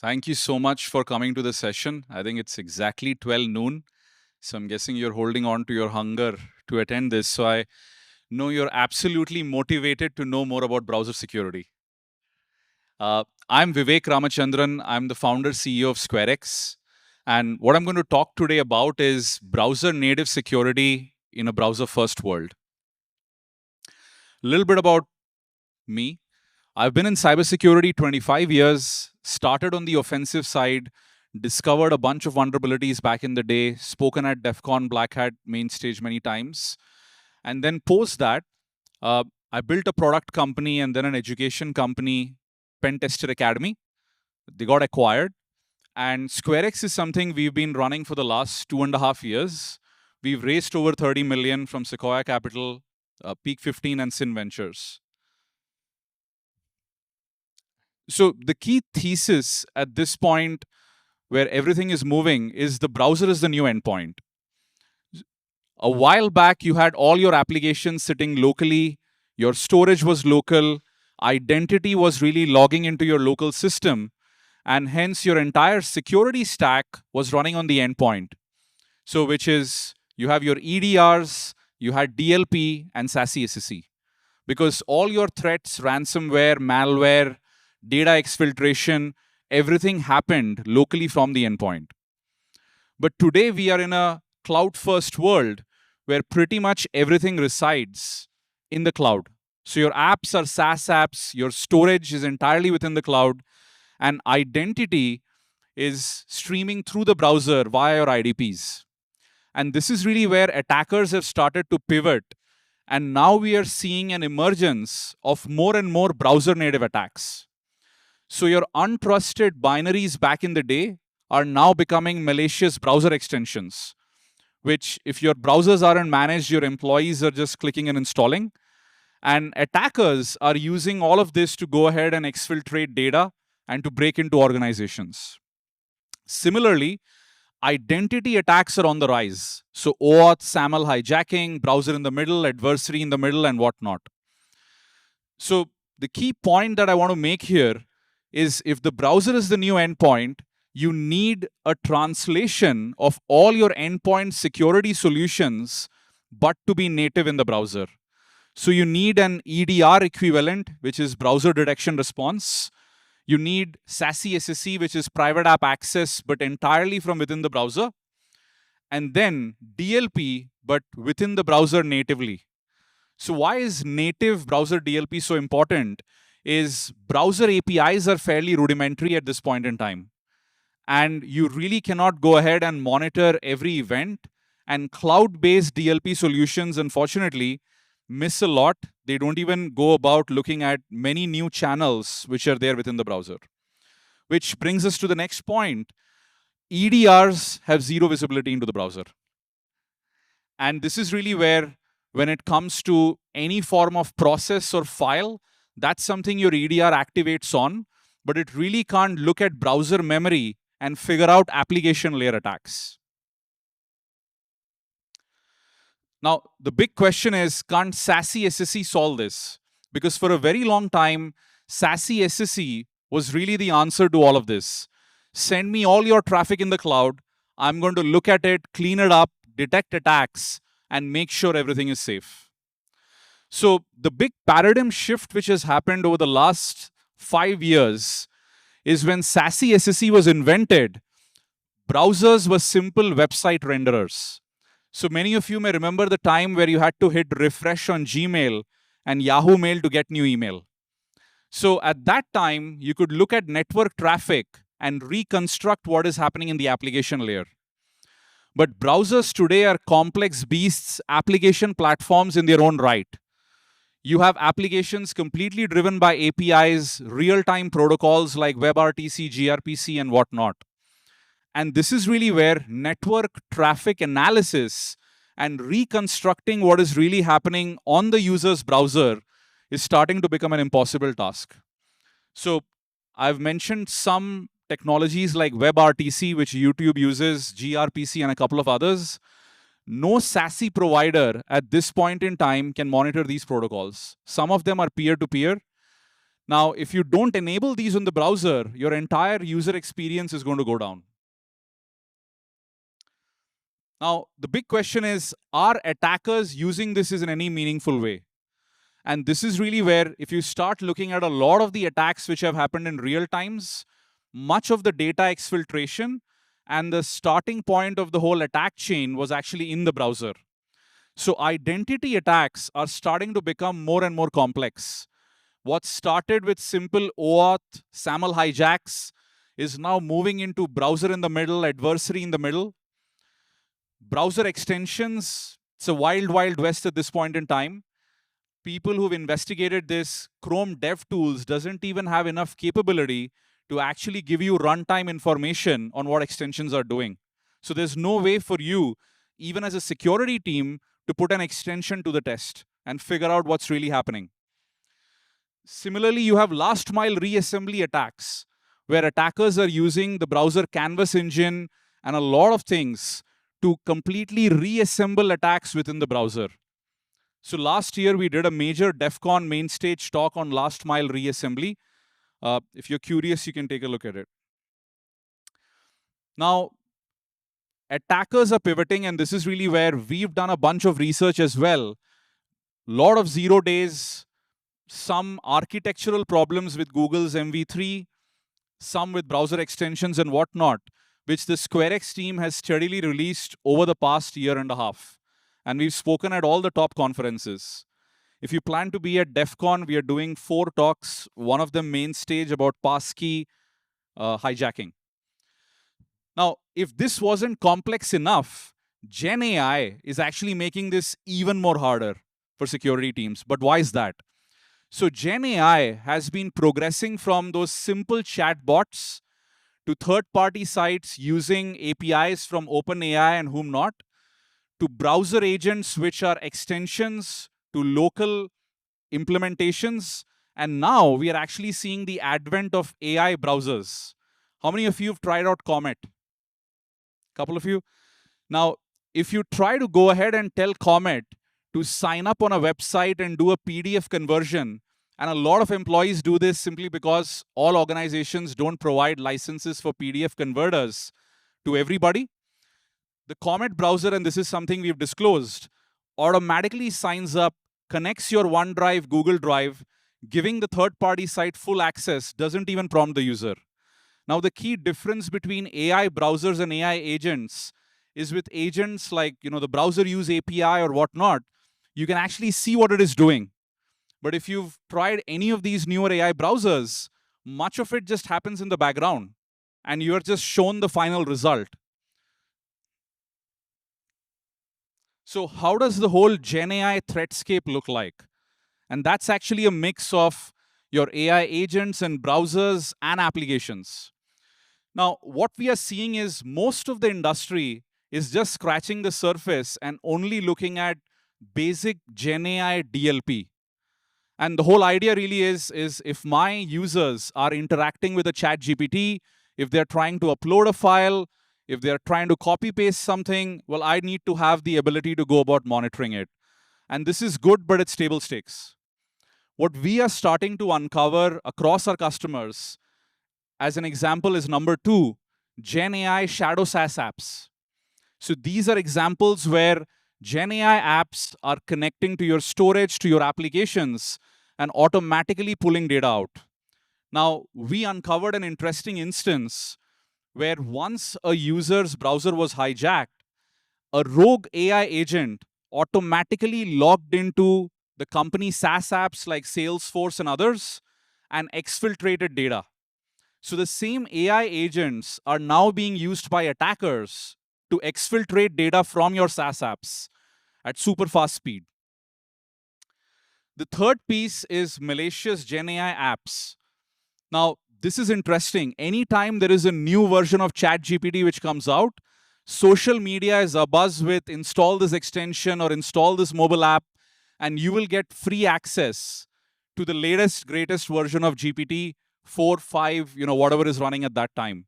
Thank you so much for coming to the session. I think it's exactly 12 noon. So I'm guessing you're holding on to your hunger to attend this. So I know you're absolutely motivated to know more about browser security. I'm Vivek Ramachandran. I'm the founder CEO of SquareX. And what I'm going to talk today about is browser native security in a browser first world. A little bit about me. I've been in cybersecurity 25 years, started on the offensive side, discovered a bunch of vulnerabilities back in the day, spoken at DEF CON Black Hat main stage many times. And then post that, uh, I built a product company and then an education company, Pen Tester Academy. They got acquired. And SquareX is something we've been running for the last 2.5 years. We've raised over 30 million from Sequoia Capital, Peak 15, and Sin Ventures. So the key thesis at this point where everything is moving is the browser is the new endpoint. A while back, you had all your applications sitting locally, your storage was local, identity was really logging into your local system, and hence your entire security stack was running on the endpoint. So, which is you have your EDRs, you had DLP, and SASE SSE. Because all your threats, ransomware, malware, data exfiltration, everything happened locally from the endpoint. But today we are in a cloud first world where pretty much everything resides in the cloud. So your apps are SaaS apps, your storage is entirely within the cloud, and identity is streaming through the browser via your IDPs. And this is really where attackers have started to pivot. And now we are seeing an emergence of more and more browser native attacks. So your untrusted binaries back in the day are now becoming malicious browser extensions, which if your browsers aren't managed, your employees are just clicking and installing. And attackers are using all of this to go ahead and exfiltrate data and to break into organizations. Similarly, identity attacks are on the rise. So OAuth, SAML hijacking, browser in the middle, adversary in the middle, and whatnot. So the key point that I want to make here is if the browser is the new endpoint, you need a translation of all your endpoint security solutions, but to be native in the browser. So you need an EDR equivalent, which is browser detection response. You need SASE SSE, which is private app access, but entirely from within the browser. And then DLP, but within the browser natively. So why is native browser DLP so important? Is browser APIs are fairly rudimentary at this point in time. And you really cannot go ahead and monitor every event. And cloud-based DLP solutions, unfortunately, miss a lot. They don't even go about looking at many new channels which are there within the browser. Which brings us to the next point. EDRs have zero visibility into the browser. And this is really where, when it comes to any form of process or file, that's something your EDR activates on, but it really can't look at browser memory and figure out application layer attacks. Now, the big question is, can't SASE SSE solve this? Because for a very long time, SASE SSE was really the answer to all of this. Send me all your traffic in the cloud. I'm going to look at it, clean it up, detect attacks, and make sure everything is safe. So the big paradigm shift which has happened over the last 5 years is when SASE SSE was invented, browsers were simple website renderers. So many of you may remember the time where you had to hit refresh on Gmail and Yahoo Mail to get new email. So at that time, you could look at network traffic and reconstruct what is happening in the application layer. But browsers today are complex beasts, application platforms in their own right. You have applications completely driven by APIs, real-time protocols like WebRTC, gRPC, and whatnot. And this is really where network traffic analysis and reconstructing what is really happening on the user's browser is starting to become an impossible task. So I've mentioned some technologies like WebRTC, which YouTube uses, gRPC, and a couple of others. No SASE provider at this point in time can monitor these protocols. Some of them are peer-to-peer. Now, if you don't enable these on the browser, your entire user experience is going to go down. Now, the big question is, are attackers using this in any meaningful way? And this is really where, if you start looking at a lot of the attacks which have happened in real times, much of the data exfiltration and the starting point of the whole attack chain was actually in the browser. So identity attacks are starting to become more and more complex. What started with simple OAuth, SAML hijacks is now moving into browser in the middle, adversary in the middle. Browser extensions, it's a wild, wild west at this point in time. People who've investigated this, Chrome DevTools doesn't even have enough capability to actually give you runtime information on what extensions are doing. So there's no way for you, even as a security team, to put an extension to the test and figure out what's really happening. Similarly, you have last mile reassembly attacks, where attackers are using the browser canvas engine and a lot of things to completely reassemble attacks within the browser. So last year, we did a major DEF CON main stage talk on last mile reassembly. If you're curious, you can take a look at it. Now, attackers are pivoting, and this is really where we've done a bunch of research as well. Lot of 0 days, some architectural problems with Google's MV3, some with browser extensions and whatnot, which the SquareX team has steadily released over the past year and a half. And we've spoken at all the top conferences. If you plan to be at DEF CON, we are doing 4 talks, one of them main stage about passkey hijacking. Now, if this wasn't complex enough, Gen AI is actually making this even more harder for security teams. But why is that? So Gen AI has been progressing from those simple chatbots to third-party sites using APIs from OpenAI and whom not, to browser agents which are extensions to local implementations. And now we are actually seeing the advent of AI browsers. How many of you have tried out Comet? Couple of you? Now, if you try to go ahead and tell Comet to sign up on a website and do a PDF conversion, and a lot of employees do this simply because all organizations don't provide licenses for PDF converters to everybody. The Comet browser, and this is something we've disclosed, automatically signs up, connects your OneDrive, Google Drive, giving the third-party site full access, doesn't even prompt the user. Now, the key difference between AI browsers and AI agents is with agents like the browser use API or whatnot, you can actually see what it is doing. But if you've tried any of these newer AI browsers, much of it just happens in the background, and you are just shown the final result. So how does the whole Gen AI threatscape look like? And that's actually a mix of your AI agents and browsers and applications. Now, what we are seeing is most of the industry is just scratching the surface and only looking at basic Gen AI DLP. And the whole idea really is if my users are interacting with a chat GPT, if they're trying to upload a file, if they're trying to copy paste something, well, I need to have the ability to go about monitoring it. And this is good, but it's table stakes. What we are starting to uncover across our customers, as an example, is number 2, Gen AI Shadow SaaS apps. So these are examples where Gen AI apps are connecting to your storage, to your applications, and automatically pulling data out. Now, we uncovered an interesting instance where once a user's browser was hijacked, a rogue AI agent automatically logged into the company SaaS apps like Salesforce and others and exfiltrated data. So the same AI agents are now being used by attackers to exfiltrate data from your SaaS apps at super fast speed. The third piece is malicious Gen AI apps. Now, this is interesting. Anytime there is a new version of ChatGPT which comes out, social media is abuzz with install this extension or install this mobile app, and you will get free access to the latest, greatest version of GPT 4, 5, whatever is running at that time.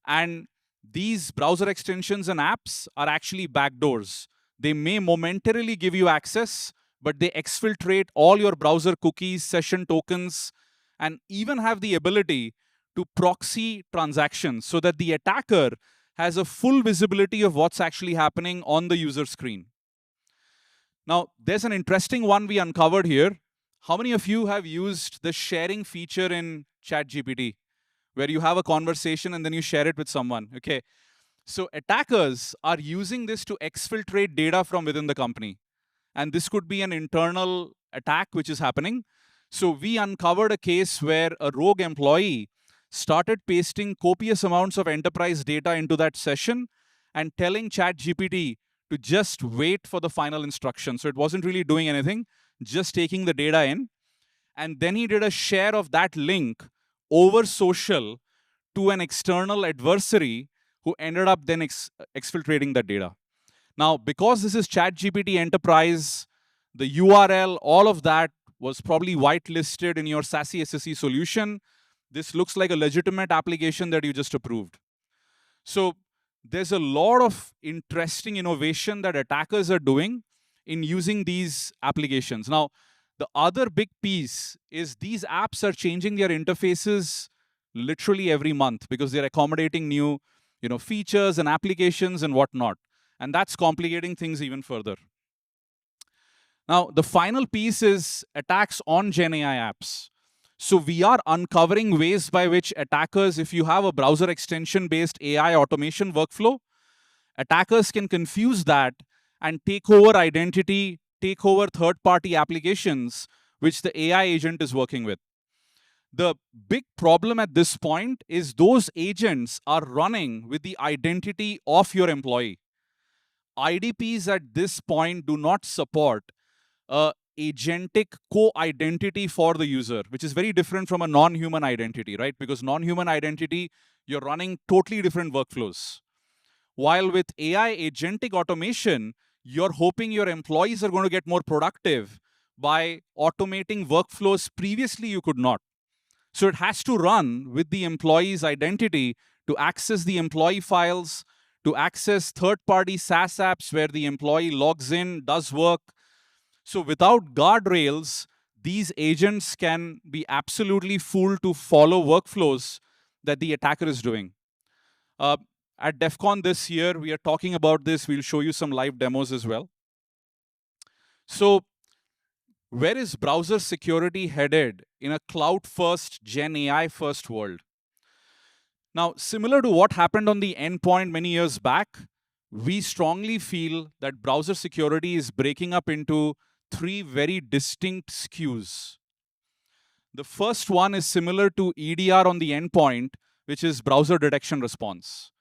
And these browser extensions and apps are actually backdoors. They may momentarily give you access, but they exfiltrate all your browser cookies, session tokens, and even have the ability to proxy transactions so that the attacker has a full visibility of what's actually happening on the user screen. Now, there's an interesting one we uncovered here. How many of you have used the sharing feature in ChatGPT, where you have a conversation and then you share it with someone? Okay. So attackers are using this to exfiltrate data from within the company. And this could be an internal attack which is happening. So we uncovered a case where a rogue employee started pasting copious amounts of enterprise data into that session and telling ChatGPT to just wait for the final instruction. So it wasn't really doing anything, just taking the data in. And then he did a share of that link over social to an external adversary who ended up then exfiltrating that data. Now, because this is ChatGPT Enterprise, the URL, all of that was probably whitelisted in your SASE SSE solution. This looks like a legitimate application that you just approved. So there's a lot of interesting innovation that attackers are doing in using these applications. Now, the other big piece is these apps are changing their interfaces literally every month because they're accommodating new features and applications and whatnot. And that's complicating things even further. Now, the final piece is attacks on GenAI apps. So we are uncovering ways by which attackers, if you have a browser extension-based AI automation workflow, attackers can confuse that and take over identity, take over third-party applications, which the AI agent is working with. The big problem at this point is those agents are running with the identity of your employee. IDPs at this point do not support agentic co-identity for the user, which is very different from a non-human identity, right? Because non-human identity, you're running totally different workflows. While with AI agentic automation, you're hoping your employees are going to get more productive by automating workflows previously you could not. So it has to run with the employee's identity to access the employee files, to access third-party SaaS apps where the employee logs in, does work. So without guardrails, these agents can be absolutely fooled to follow workflows that the attacker is doing. At DEF CON this year, we are talking about this. We'll show you some live demos as well. So where is browser security headed in a cloud-first, Gen AI-first world? Now, similar to what happened on the endpoint many years back, we strongly feel that browser security is breaking up into three very distinct SKUs. The first one is similar to EDR on the endpoint, which is browser detection response.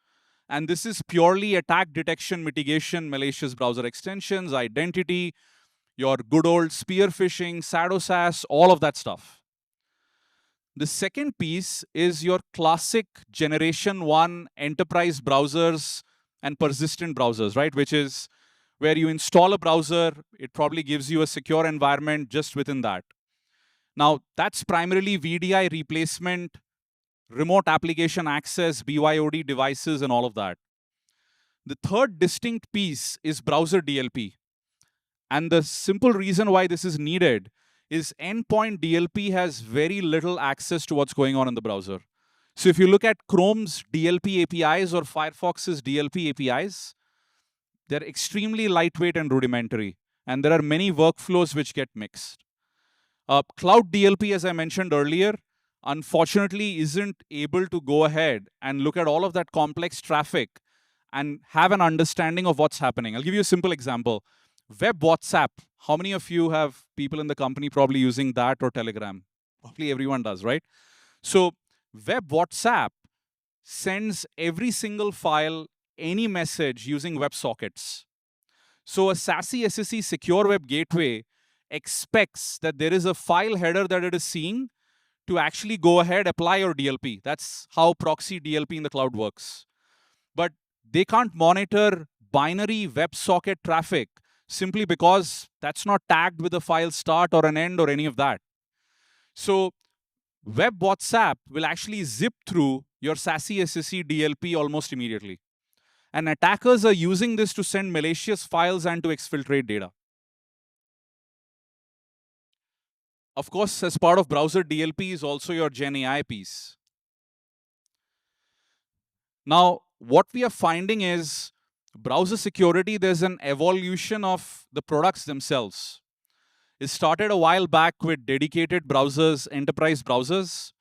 And this is purely attack detection, mitigation, malicious browser extensions, identity, your good old spear phishing, SADO/SAS, all of that stuff. The second piece is your classic generation 1 enterprise browsers and persistent browsers, right? Which is where you install a browser, it probably gives you a secure environment just within that. Now, that's primarily VDI replacement, remote application access, BYOD devices, and all of that. The third distinct piece is browser DLP. And the simple reason why this is needed is endpoint DLP has very little access to what's going on in the browser. So if you look at Chrome's DLP APIs or Firefox's DLP APIs, they're extremely lightweight and rudimentary. And there are many workflows which get mixed. Cloud DLP, as I mentioned earlier, unfortunately isn't able to go ahead and look at all of that complex traffic and have an understanding of what's happening. I'll give you a simple example. Web WhatsApp. How many of you have people in the company probably using that or Telegram? Probably everyone does, right? So Web WhatsApp sends every single file, any message using WebSockets. So a SASE SSE secure web gateway expects that there is a file header that it is seeing to actually go ahead, apply your DLP. That's how proxy DLP in the cloud works. But they can't monitor binary WebSocket traffic simply because that's not tagged with a file start or an end or any of that. So Web WhatsApp will actually zip through your SASE SSE DLP almost immediately. And attackers are using this to send malicious files and to exfiltrate data. Of course, as part of browser DLP is also your Gen AI piece. Now, what we are finding is browser security, there's an evolution of the products themselves. It started a while back with dedicated browsers, enterprise browsers,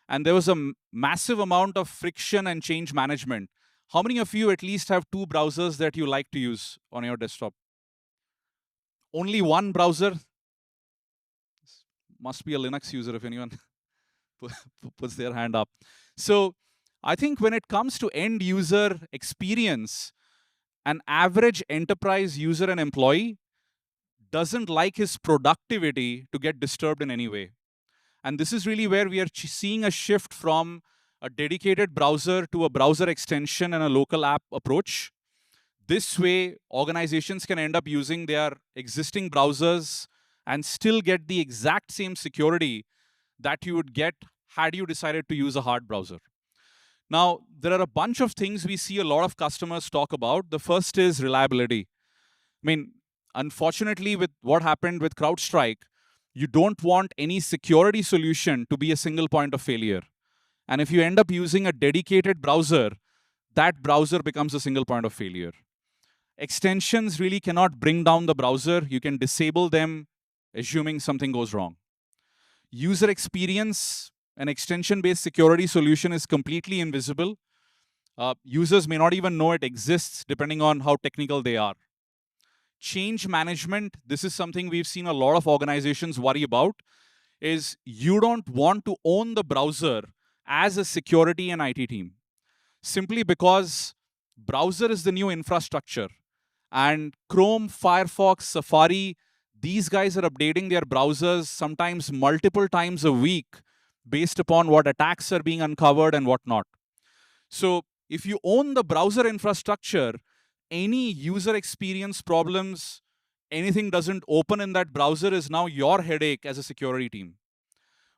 and there was a massive amount of friction and change management. How many of you at least have two browsers that you like to use on your desktop? Only one browser? Must be a Linux user if anyone puts their hand up. So I think when it comes to end user experience, an average enterprise user and employee doesn't like his productivity to get disturbed in any way. And this is really where we are seeing a shift from a dedicated browser to a browser extension and a local app approach. This way, organizations can end up using their existing browsers and still get the exact same security that you would get had you decided to use a hard browser. Now, there are a bunch of things we see a lot of customers talk about. The first is reliability. I mean, unfortunately, with what happened with CrowdStrike, you don't want any security solution to be a single point of failure. And if you end up using a dedicated browser, that browser becomes a single point of failure. Extensions really cannot bring down the browser. You can disable them, assuming something goes wrong. User experience, an extension-based security solution is completely invisible. Users may not even know it exists, depending on how technical they are. Change management, this is something we've seen a lot of organizations worry about, is you don't want to own the browser as a security and IT team. Simply because browser is the new infrastructure. And Chrome, Firefox, Safari, these guys are updating their browsers sometimes multiple times a week based upon what attacks are being uncovered and whatnot. So if you own the browser infrastructure, any user experience problems, anything doesn't open in that browser is now your headache as a security team.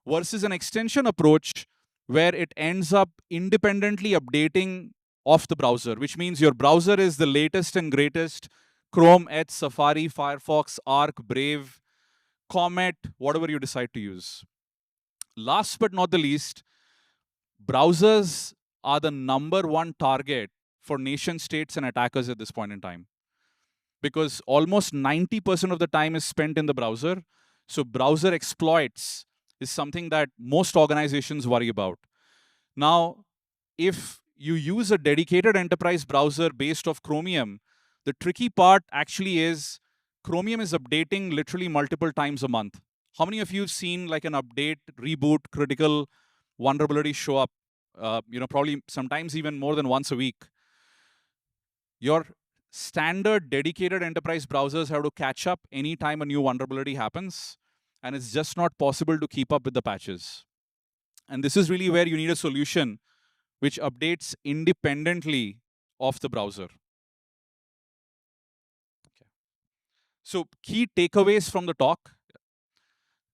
Versus an extension approach where it ends up independently updating off the browser, which means your browser is the latest and greatest: Chrome, Edge, Safari, Firefox, Arc, Brave, Comet, whatever you decide to use. Last but not the least, browsers are the number one target for nation states and attackers at this point in time, because almost 90% of the time is spent in the browser. So browser exploits is something that most organizations worry about. Now, if you use a dedicated enterprise browser based off Chromium, the tricky part actually is Chromium is updating literally multiple times a month. How many of you have seen like an update, reboot, critical vulnerability show up? Probably sometimes even more than once a week. Your standard dedicated enterprise browsers have to catch up anytime a new vulnerability happens, and it's just not possible to keep up with the patches. And this is really where you need a solution which updates independently of the browser. Okay. So key takeaways from the talk.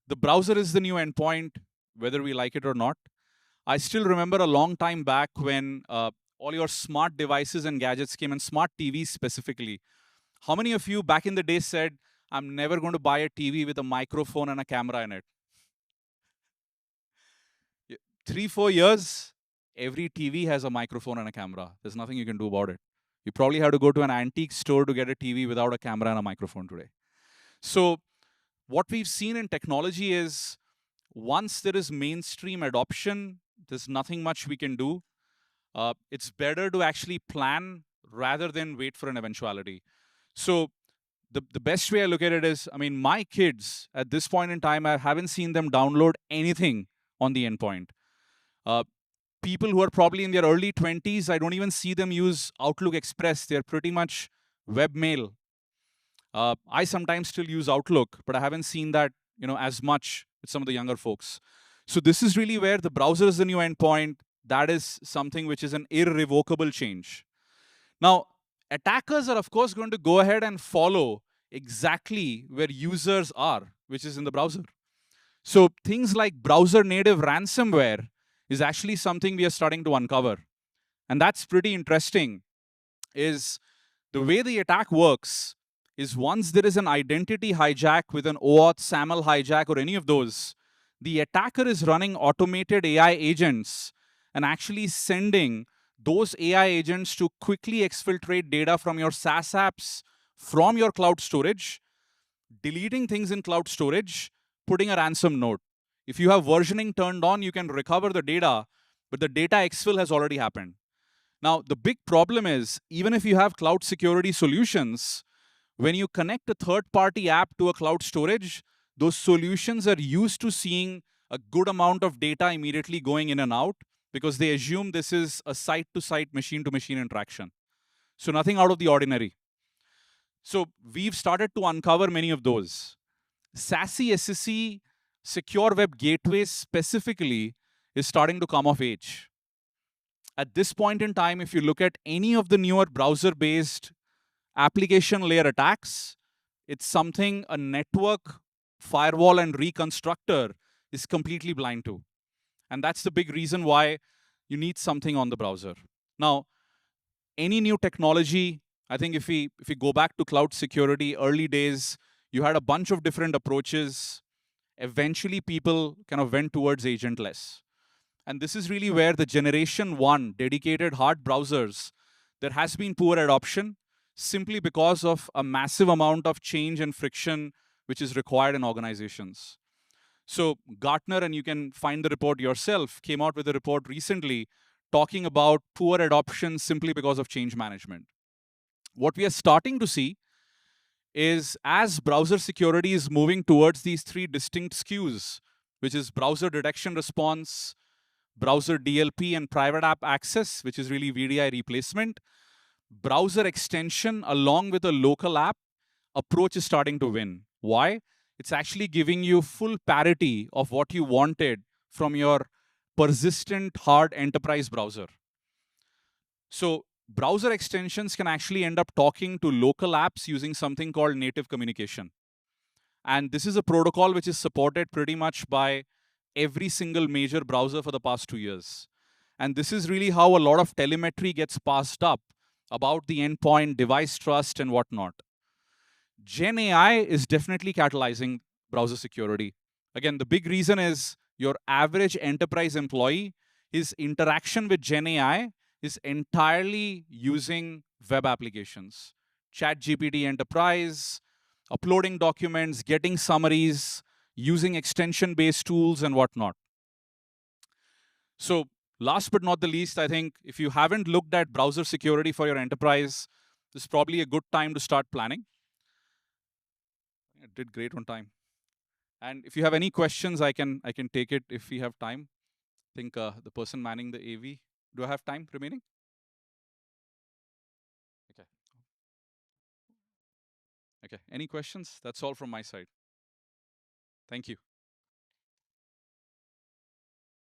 The browser is the new endpoint, whether we like it or not. I still remember a long time back when all your smart devices and gadgets came, and smart TVs specifically. How many of you back in the day said, I'm never going to buy a TV with a microphone and a camera in it? 3-4 years, every TV has a microphone and a camera. There's nothing you can do about it. You probably have to go to an antique store to get a TV without a camera and a microphone today. So what we've seen in technology is once there is mainstream adoption, there's nothing much we can do. It's better to actually plan rather than wait for an eventuality. So the best way I look at it is, I mean, my kids at this point in time, I haven't seen them download anything on the endpoint. People who are probably in their early 20s, I don't even see them use Outlook Express. They're pretty much webmail. I sometimes still use Outlook, but I haven't seen that as much with some of the younger folks. So this is really where the browser is the new endpoint. That is something which is an irrevocable change. Now, attackers are, of course, going to go ahead and follow exactly where users are, which is in the browser. So things like browser native ransomware is actually something we are starting to uncover. And that's pretty interesting, is the way the attack works is once there is an identity hijack with an OAuth, SAML hijack, or any of those, the attacker is running automated AI agents and actually sending those AI agents to quickly exfiltrate data from your SaaS apps, from your cloud storage, deleting things in cloud storage, putting a ransom note. If you have versioning turned on, you can recover the data, but the data exfil has already happened. Now, the big problem is even if you have cloud security solutions, when you connect a third party app to a cloud storage, those solutions are used to seeing a good amount of data immediately going in and out because they assume this is a site to site, machine to machine interaction. So, nothing out of the ordinary. So, we've started to uncover many of those. SASE SSE secure web gateways specifically is starting to come of age. At this point in time, if you look at any of the newer browser based application layer attacks, it's something a network, firewall, and reconstructor is completely blind to. And that's the big reason why you need something on the browser. Now, any new technology, I think if we go back to cloud security, early days, you had a bunch of different approaches. Eventually, people kind of went towards agentless. And this is really where the generation one dedicated hard browsers, there has been poor adoption simply because of a massive amount of change and friction which is required in organizations. So Gartner, and you can find the report yourself, came out with a report recently talking about poor adoption simply because of change management. What we are starting to see is as browser security is moving towards these three distinct SKUs, which is browser detection response, browser DLP, and private app access, which is really VDI replacement, browser extension along with a local app approach is starting to win. Why? It's actually giving you full parity of what you wanted from your persistent hard enterprise browser. So browser extensions can actually end up talking to local apps using something called native communication. And this is a protocol which is supported pretty much by every single major browser for the past 2 years. And this is really how a lot of telemetry gets passed up about the endpoint, device trust, and whatnot. Gen AI is definitely catalyzing browser security. Again, the big reason is your average enterprise employee, his interaction with Gen AI is entirely using web applications. ChatGPT Enterprise, uploading documents, getting summaries, using extension based tools, and whatnot. So, last but not the least, I think if you haven't looked at browser security for your enterprise, this is probably a good time to start planning. It did great on time. And if you have any questions, I can take it if we have time. I think the person manning the AV. Do I have time remaining? Okay. Okay. Any questions? That's all from my side. Thank you.